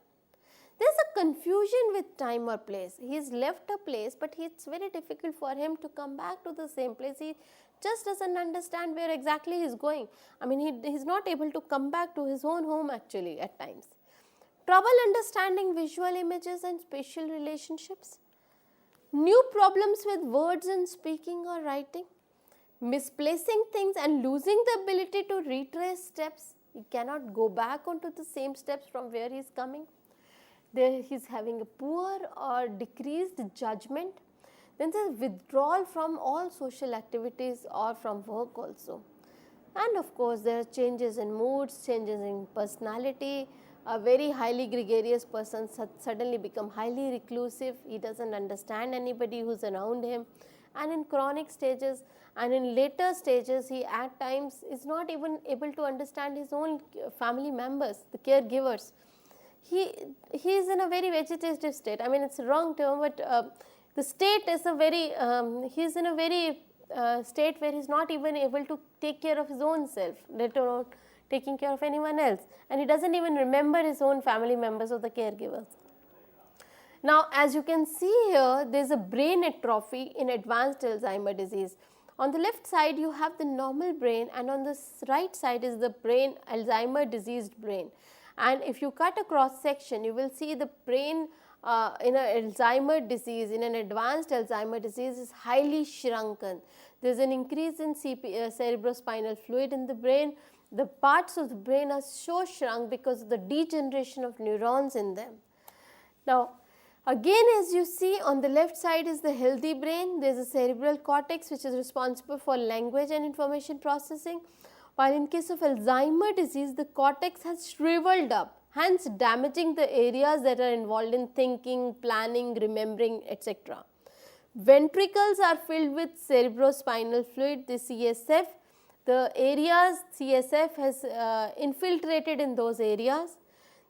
There is a confusion with time or place. He has left a place, but it's very difficult for him to come back to the same place. He just doesn't understand where exactly he is going. I mean, he is not able to come back to his own home actually at times. Trouble understanding visual images and spatial relationships. New problems with words in speaking or writing. Misplacing things and losing the ability to retrace steps. He cannot go back onto the same steps from where he is coming. There he is having a poor or decreased judgment. Then there is withdrawal from all social activities or from work also. And of course, there are changes in moods, changes in personality. A very highly gregarious person suddenly become highly reclusive. He doesn't understand anybody who is around him. And in chronic stages and in later stages, he at times is not even able to understand his own family members, the caregivers. He is in a very vegetative state. I mean, it's a wrong term, but the state is a very, he is in a very state where he is not even able to take care of his own self, let alone taking care of anyone else. And he doesn't even remember his own family members or the caregivers. Now, as you can see here, there is a brain atrophy in advanced Alzheimer disease. On the left side, you have the normal brain, and on the right side is the brain, Alzheimer diseased brain. And if you cut a cross section, you will see the brain in an Alzheimer disease, in an advanced Alzheimer disease is highly shrunken. There is an increase in cerebrospinal fluid in the brain. The parts of the brain are so shrunk because of the degeneration of neurons in them. Now, again, as you see, on the left side is the healthy brain. There is a cerebral cortex which is responsible for language and information processing. While in case of Alzheimer disease, the cortex has shriveled up, hence damaging the areas that are involved in thinking, planning, remembering, etc. Ventricles are filled with cerebrospinal fluid, the CSF. The areas CSF has infiltrated in those areas.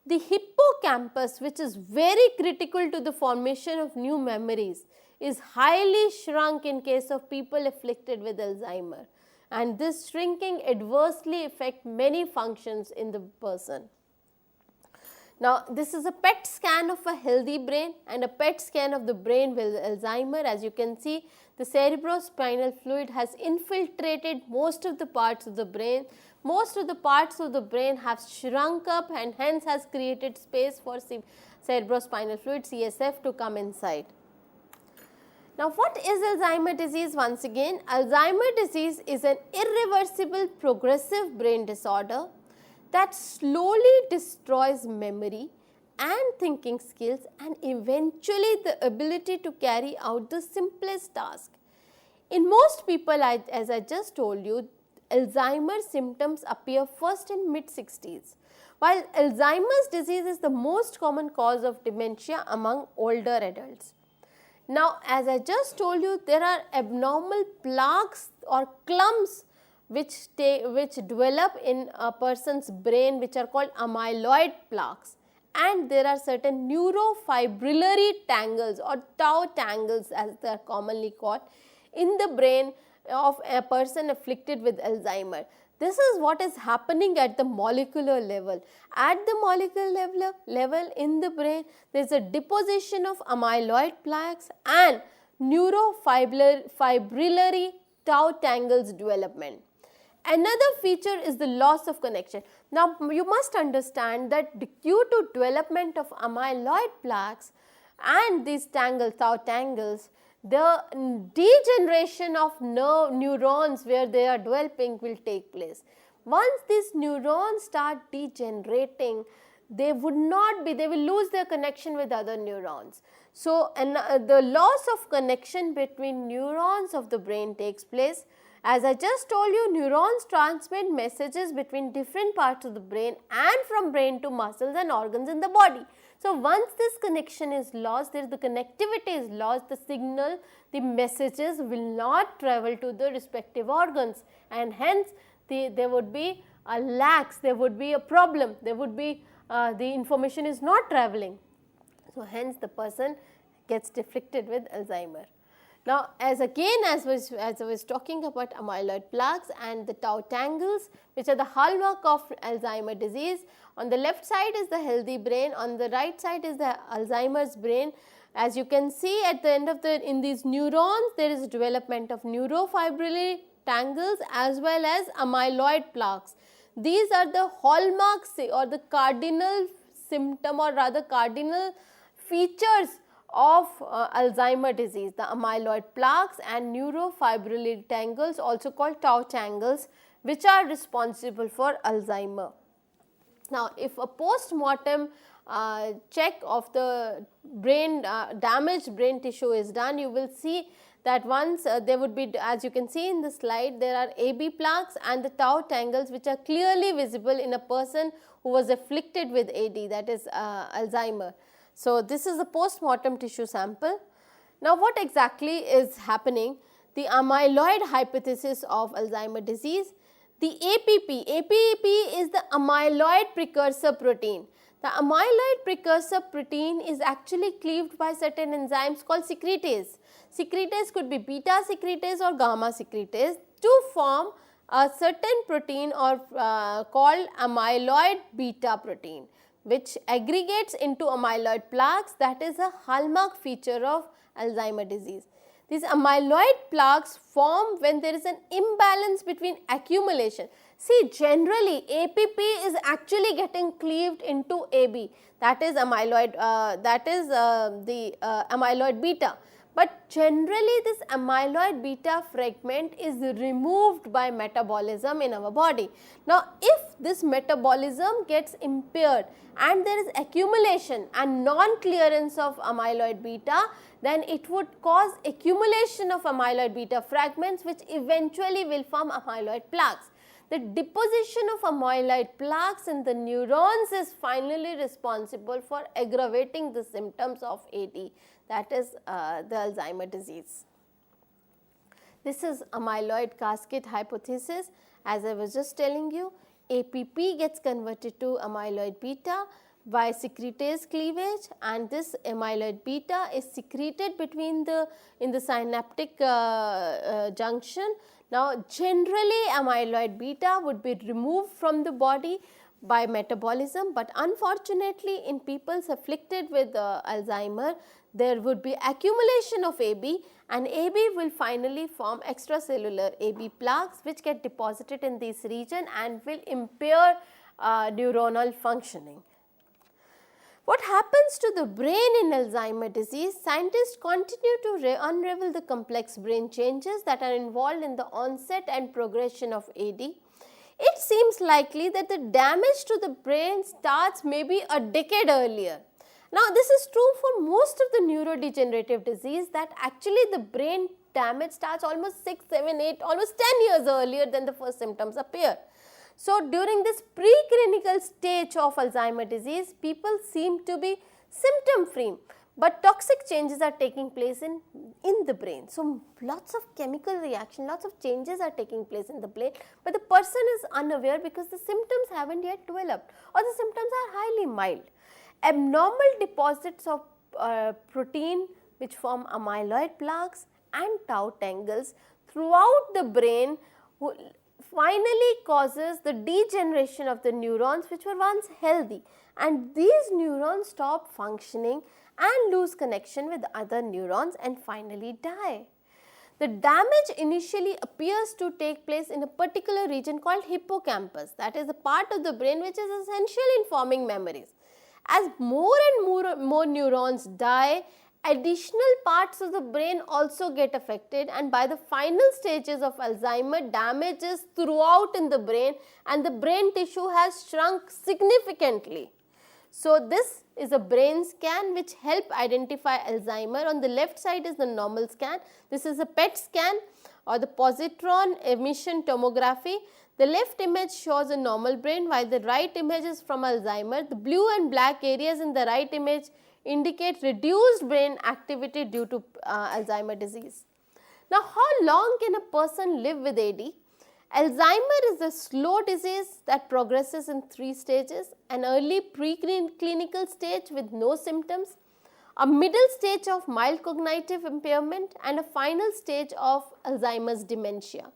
The hippocampus, which is very critical to the formation of new memories, is highly shrunk in case of people afflicted with Alzheimer. And this shrinking adversely affects many functions in the person. Now, this is a PET scan of a healthy brain and a PET scan of the brain with Alzheimer. As you can see, the cerebrospinal fluid has infiltrated most of the parts of the brain. Most of the parts of the brain have shrunk up and hence has created space for cerebrospinal fluid, CSF, to come inside. Now, what is Alzheimer disease? Once again, Alzheimer disease is an irreversible progressive brain disorder that slowly destroys memory and thinking skills and eventually the ability to carry out the simplest task. In most people, as I just told you, Alzheimer's symptoms appear first in mid-60s, while Alzheimer's disease is the most common cause of dementia among older adults. Now, as I just told you, there are abnormal plaques or clumps which develop in a person's brain, which are called amyloid plaques, and there are certain neurofibrillary tangles or tau tangles as they are commonly called in the brain of a person afflicted with Alzheimer. This is what is happening at the molecular level. At the molecular level in the brain, there is a deposition of amyloid plaques and neurofibrillary tau tangles development. Another feature is the loss of connection. Now, you must understand that due to development of amyloid plaques and these tau tangles, the degeneration of neurons where they are developing will take place. Once these neurons start degenerating, they will lose their connection with other neurons. So, the loss of connection between neurons of the brain takes place. As I just told you, neurons transmit messages between different parts of the brain and from brain to muscles and organs in the body. So, once this connection is lost, the connectivity is lost, the signal, the messages will not travel to the respective organs, and hence there would be a lax, there would be a problem, there would be the information is not traveling. So, hence the person gets afflicted with Alzheimer. Now, as I was talking about amyloid plaques and the tau tangles, which are the hallmark of Alzheimer disease. On the left side is the healthy brain, on the right side is the Alzheimer's brain. As you can see at the end of in these neurons, there is development of neurofibrillary tangles as well as amyloid plaques. These are the hallmarks or the cardinal symptom, or rather cardinal features of Alzheimer disease, the amyloid plaques and neurofibrillary tangles, also called tau tangles, which are responsible for Alzheimer. Now, if a post-mortem check of the brain damaged brain tissue is done, you will see that once there would be, as you can see in the slide, there are AB plaques and the tau tangles which are clearly visible in a person who was afflicted with AD, that is Alzheimer. So, this is the post-mortem tissue sample. Now, what exactly is happening? The amyloid hypothesis of Alzheimer disease. The APP is the amyloid precursor protein. The amyloid precursor protein is actually cleaved by certain enzymes called secretase. Secretase could be beta secretase or gamma secretase to form a certain protein or called amyloid beta protein, which aggregates into amyloid plaques, that is a hallmark feature of Alzheimer disease. These amyloid plaques form when there is an imbalance between accumulation. See, generally APP is actually getting cleaved into AB, that is amyloid, the amyloid beta. But generally this amyloid beta fragment is removed by metabolism in our body. Now, if this metabolism gets impaired and there is accumulation and non-clearance of amyloid beta, then it would cause accumulation of amyloid beta fragments, which eventually will form amyloid plaques. The deposition of amyloid plaques in the neurons is finally responsible for aggravating the symptoms of AD, that is the Alzheimer disease. This is amyloid cascade hypothesis. As I was just telling you, APP gets converted to amyloid beta by secretase cleavage, and this amyloid beta is secreted between in the synaptic junction. Now, generally amyloid beta would be removed from the body by metabolism, but unfortunately in people afflicted with Alzheimer, there would be accumulation of AB, and AB will finally form extracellular AB plaques which get deposited in this region and will impair neuronal functioning. What happens to the brain in Alzheimer disease? Scientists continue to unravel the complex brain changes that are involved in the onset and progression of AD. It seems likely that the damage to the brain starts maybe a decade earlier. Now, this is true for most of the neurodegenerative disease, that actually the brain damage starts almost 6, 7, 8, almost 10 years earlier than the first symptoms appear. So, during this preclinical stage of Alzheimer disease, people seem to be symptom free, but toxic changes are taking place in the brain. So, lots of chemical reaction, lots of changes are taking place in the brain, but the person is unaware because the symptoms haven't yet developed or the symptoms are highly mild. Abnormal deposits of protein which form amyloid plaques and tau tangles throughout the brain finally causes the degeneration of the neurons which were once healthy, and these neurons stop functioning and lose connection with other neurons and finally die. The damage initially appears to take place in a particular region called hippocampus, that is the part of the brain which is essential in forming memories. As more and more neurons die, additional parts of the brain also get affected, and by the final stages of Alzheimer, damage is throughout in the brain and the brain tissue has shrunk significantly. So, this is a brain scan which help identify Alzheimer. On the left side is the normal scan. This is a PET scan or the positron emission tomography. The left image shows a normal brain while the right image is from Alzheimer. The blue and black areas in the right image indicate reduced brain activity due to Alzheimer disease. Now, how long can a person live with AD? Alzheimer is a slow disease that progresses in 3 stages: an early preclinical stage with no symptoms, a middle stage of mild cognitive impairment, and a final stage of Alzheimer's dementia.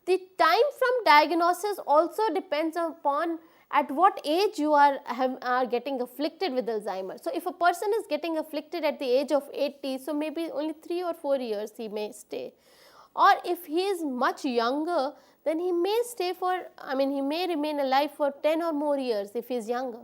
The time from diagnosis also depends upon at what age you are getting afflicted with Alzheimer. So, if a person is getting afflicted at the age of 80, so maybe only 3 or 4 years he may stay. Or if he is much younger, then he may stay for, he may remain alive for 10 or more years if he is younger.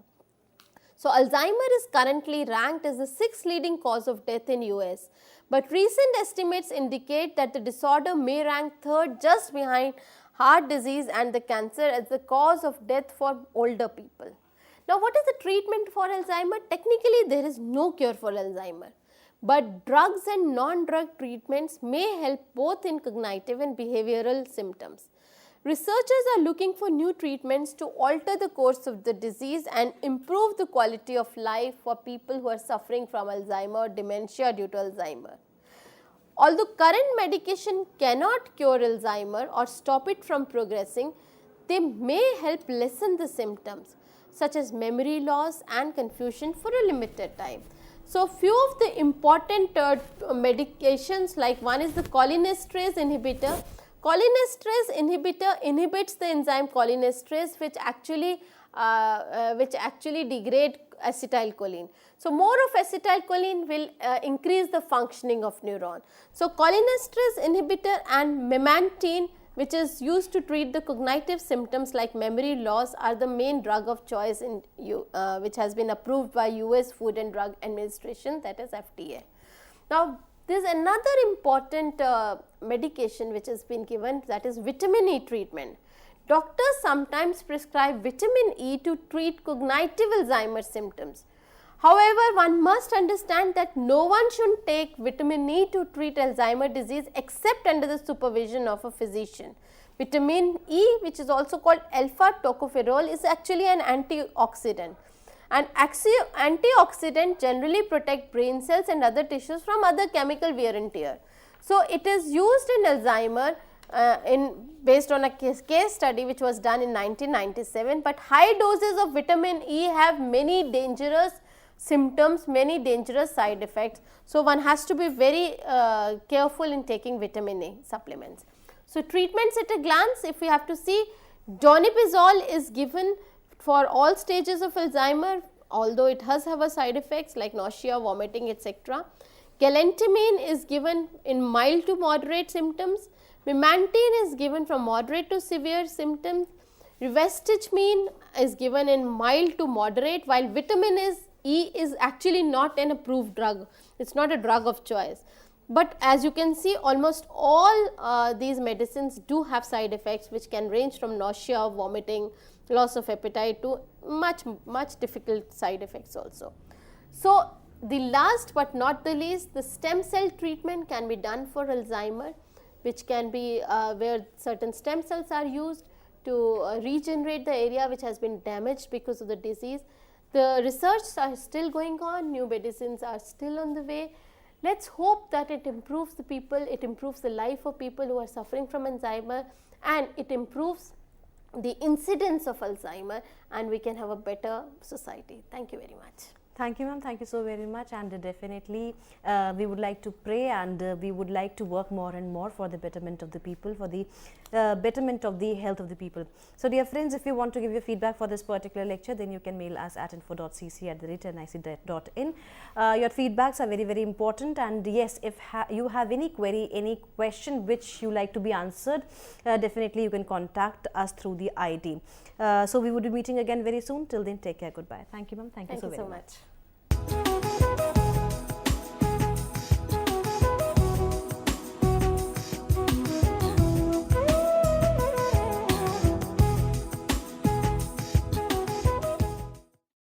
So, Alzheimer is currently ranked as the 6th leading cause of death in US, but recent estimates indicate that the disorder may rank 3rd just behind heart disease and the cancer as the cause of death for older people. Now, what is the treatment for Alzheimer? Technically, there is no cure for Alzheimer, but drugs and non-drug treatments may help both in cognitive and behavioral symptoms. Researchers are looking for new treatments to alter the course of the disease and improve the quality of life for people who are suffering from Alzheimer or dementia due to Alzheimer. Although current medication cannot cure Alzheimer or stop it from progressing, they may help lessen the symptoms such as memory loss and confusion for a limited time. So, few of the important medications, like one is the cholinesterase inhibitor. Cholinesterase inhibitor inhibits the enzyme cholinesterase which actually degrade acetylcholine. So, more of acetylcholine will increase the functioning of neuron. So, cholinesterase inhibitor and memantine, which is used to treat the cognitive symptoms like memory loss, are the main drug of choice in which has been approved by US Food and Drug Administration, that is FDA. Now, there is another important medication which has been given, that is vitamin E treatment. Doctors sometimes prescribe vitamin E to treat cognitive Alzheimer's symptoms. However, one must understand that no one should take vitamin E to treat Alzheimer disease except under the supervision of a physician. Vitamin E, which is also called alpha tocopherol, is actually an antioxidant. And antioxidant generally protect brain cells and other tissues from other chemical wear and tear. So, it is used in Alzheimer based on a case study which was done in 1997, but high doses of vitamin E have many dangerous symptoms, many dangerous side effects. So, one has to be very careful in taking vitamin E supplements. So, treatments at a glance, if we have to see, donepezil is given for all stages of Alzheimer, although it does have a side effects like nausea, vomiting, etc. Galantamine is given in mild to moderate symptoms. Memantine is given from moderate to severe symptoms. Rivastigmine is given in mild to moderate, while vitamin E is actually not an approved drug. It is not a drug of choice. But as you can see, almost all these medicines do have side effects which can range from nausea, vomiting, loss of appetite to much difficult side effects also. So, the last but not the least, the stem cell treatment can be done for Alzheimer, which can be where certain stem cells are used to regenerate the area which has been damaged because of the disease. The research are still going on, new medicines are still on the way. Let us hope that it improves the people, it improves the life of people who are suffering from Alzheimer, and it improves the incidence of Alzheimer, and we can have a better society. Thank you very much. Thank you, ma'am. Thank you so very much. And definitely, we would like to pray, and we would like to work more and more for the betterment of the people, for the betterment of the health of the people. So, dear friends, if you want to give your feedback for this particular lecture, then you can mail us at info.cc@nic.in. Your feedbacks are very, very important. And yes, if you have any query, any question which you like to be answered, definitely you can contact us through the ID. So, we would be meeting again very soon. Till then, take care. Goodbye. Thank you, ma'am. Thank you so very much.